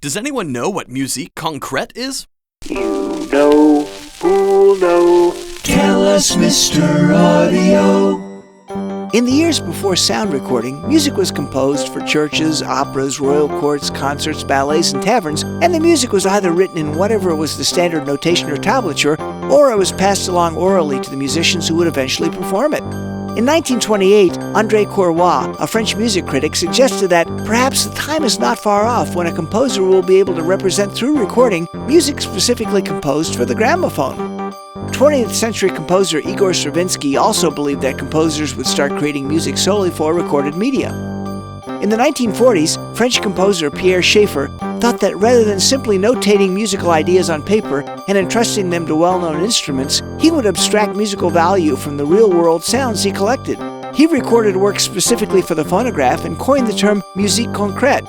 Does anyone know what Musique Concrete is? You know, who'll know? Tell us, Mr. Audio. In the years before sound recording, music was composed for churches, operas, royal courts, concerts, ballets, and taverns, and the music was either written in whatever was the standard notation or tablature, or it was passed along orally to the musicians who would eventually perform it. In 1928, Andre Coeuroy, a French music critic, suggested that perhaps the time is not far off when a composer will be able to represent through recording music specifically composed for the gramophone. 20th century composer Igor Stravinsky also believed that composers would start creating music solely for recorded media. In the 1940s, French composer Pierre Schaeffer thought that rather than simply notating musical ideas on paper and entrusting them to well-known instruments, he would abstract musical value from the real-world sounds he collected. He recorded works specifically for the phonograph and coined the term Musique Concrete.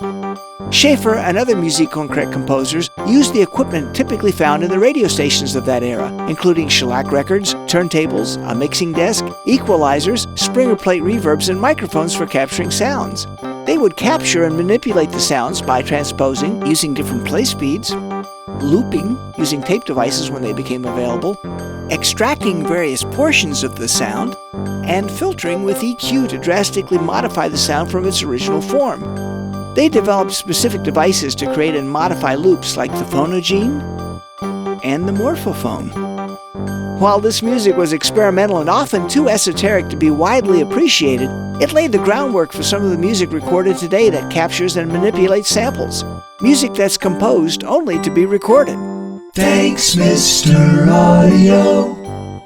Schaeffer and other Musique Concrete composers used the equipment typically found in the radio stations of that era, including shellac records, turntables, a mixing desk, equalizers, Springer plate reverbs, and microphones for capturing sounds. They would capture and manipulate the sounds by transposing, using different play speeds, looping, using tape devices when they became available, extracting various portions of the sound, and filtering with EQ to drastically modify the sound from its original form. They developed specific devices to create and modify loops like the phonogene and the morphophone. While this music was experimental and often too esoteric to be widely appreciated, it laid the groundwork for some of the music recorded today that captures and manipulates samples. Music that's composed only to be recorded. Thanks, Mr. Audio.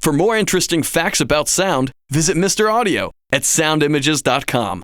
For more interesting facts about sound, visit Mr. Audio at soundimages.com.